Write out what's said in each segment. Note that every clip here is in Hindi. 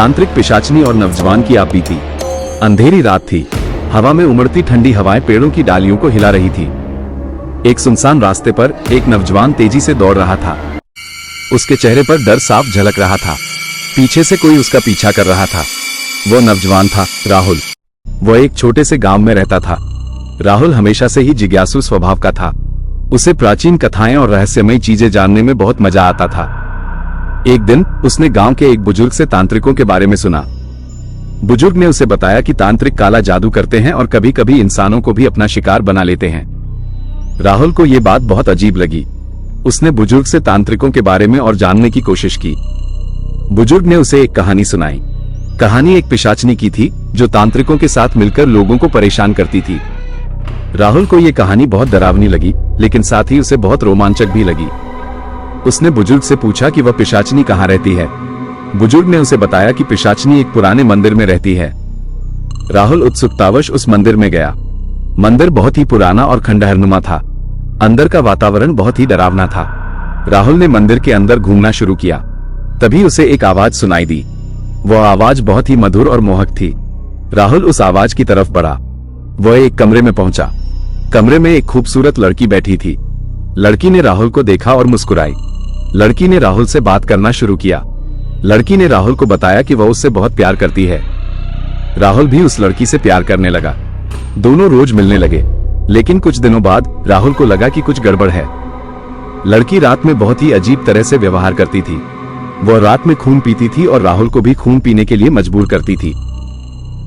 तांत्रिक, पिशाचनी और नवजवान की आप बीती। अंधेरी रात थी। हवा में उमड़ती ठंडी हवाएं पेड़ों की डालियों को हिला रही थी। एक सुनसान रास्ते पर एक नौजवान तेजी से दौड़ रहा था। उसके चेहरे पर डर साफ झलक रहा था। पीछे से कोई उसका पीछा कर रहा था। वो नौजवान था राहुल। वो एक छोटे से गांव में रहता था। राहुल हमेशा से ही जिज्ञासु स्वभाव का था। उसे प्राचीन कथाएं और रहस्यमयी चीजें जानने में बहुत मजा आता था। एक दिन उसने गांव के एक बुजुर्ग से तांत्रिकों के बारे में सुना। बुजुर्ग ने उसे बताया कि तांत्रिक काला जादू करते हैं और कभी कभी इंसानों को भी अपना शिकार बना लेते हैं। राहुल को यह बात बहुत अजीब लगी। उसने बुजुर्ग से तांत्रिकों के बारे में और जानने की कोशिश की। बुजुर्ग ने उसे एक कहानी सुनाई। कहानी एक पिशाचनी की थी जो तांत्रिकों के साथ मिलकर लोगों को परेशान करती थी। राहुल को यह कहानी बहुत डरावनी लगी, लेकिन साथ ही उसे बहुत रोमांचक भी लगी। उसने बुजुर्ग से पूछा कि वह पिशाचनी कहाँ रहती है। बुजुर्ग ने उसे बताया कि पिशाचनी एक पुराने मंदिर में रहती है। राहुल उत्सुकतावश उस मंदिर में गया। मंदिर बहुत ही पुराना और खंडहरनुमा था। अंदर का वातावरण बहुत ही डरावना था। राहुल ने मंदिर के अंदर घूमना शुरू किया। तभी उसे एक आवाज सुनाई दी। वह आवाज बहुत ही मधुर और मोहक थी। राहुल उस आवाज की तरफ बढ़ा। वह एक कमरे में पहुंचा। कमरे में एक खूबसूरत लड़की बैठी थी। लड़की ने राहुल को देखा और मुस्कुराई। लड़की ने राहुल से बात करना शुरू किया। लड़की ने राहुल को बताया कि वह उससे बहुत प्यार करती है। राहुल भी उस लड़की से प्यार करने लगा। दोनों रोज मिलने लगे, लेकिन कुछ दिनों बाद राहुल को लगा कि कुछ गड़बड़ है। लड़की रात में बहुत ही अजीब तरह से व्यवहार करती थी। वह रात में खून पीती थी और राहुल को भी खून पीने के लिए मजबूर करती थी।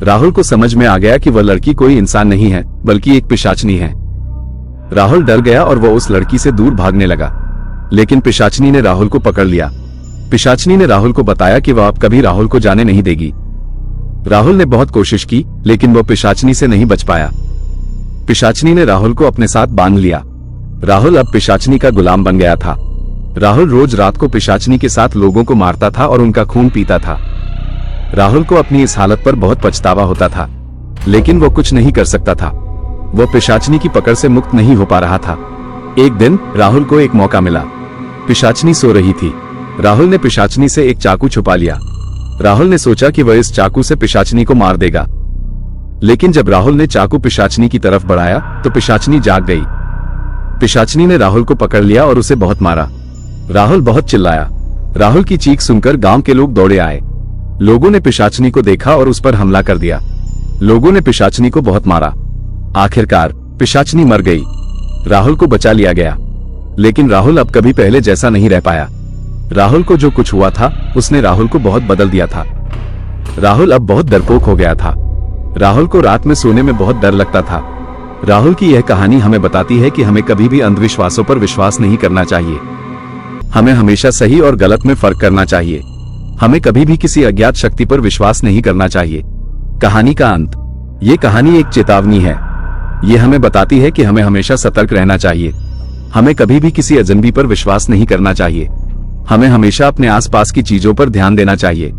राहुल को समझ में आ गया कि वह लड़की कोई इंसान नहीं है, बल्कि एक पिशाचनी है। राहुल डर गया और वह उस लड़की से दूर भागने लगा, लेकिन पिशाचनी ने राहुल को पकड़ लिया। पिशाचनी ने राहुल को बताया कि वह अब कभी राहुल को जाने नहीं देगी। राहुल ने बहुत कोशिश की, लेकिन वह पिशाचनी से नहीं बच पाया। पिशाचनी ने राहुल को अपने साथ बांध लिया। राहुल अब पिशाचनी का गुलाम बन गया था। राहुल रोज रात को पिशाचनी के साथ लोगों को मारता था और उनका खून पीता था। राहुल को अपनी इस हालत पर बहुत पछतावा होता था, लेकिन वो कुछ नहीं कर सकता था। वो पिशाचनी की पकड़ से मुक्त नहीं हो पा रहा था। एक दिन राहुल को एक मौका मिला। पिशाचनी सो रही थी। राहुल ने पिशाचनी से एक चाकू छुपा लिया। राहुल ने सोचा कि वह इस चाकू से पिशाचनी को मार देगा, लेकिन जब राहुल ने चाकू पिशाचनी की तरफ बढ़ाया तो पिशाचनी जाग गई। पिशाचनी ने राहुल को पकड़ लिया और उसे बहुत मारा। राहुल बहुत चिल्लाया। राहुल की चीख सुनकर गांव के लोग दौड़े आए। लोगों ने पिशाचनी को देखा और उस पर हमला कर दिया। लोगों ने पिशाचनी को बहुत मारा। आखिरकार पिशाचनी मर गई। राहुल को बचा लिया गया, लेकिन राहुल अब कभी पहले जैसा नहीं रह पाया। राहुल को जो कुछ हुआ था उसने राहुल को बहुत बदल दिया था। राहुल अब बहुत डरपोक हो गया था। राहुल को रात में सोने में बहुत डर लगता था। राहुल की यह कहानी हमें बताती है कि हमें कभी भी अंधविश्वासों पर विश्वास नहीं करना चाहिए। हमें हमेशा सही और गलत में फर्क करना चाहिए। हमें कभी भी किसी अज्ञात शक्ति पर विश्वास नहीं करना चाहिए। कहानी का अंत। ये कहानी एक चेतावनी है। ये हमें बताती है कि हमें हमेशा सतर्क रहना चाहिए। हमें कभी भी किसी अजनबी पर विश्वास नहीं करना चाहिए। हमें हमेशा अपने आसपास की चीजों पर ध्यान देना चाहिए।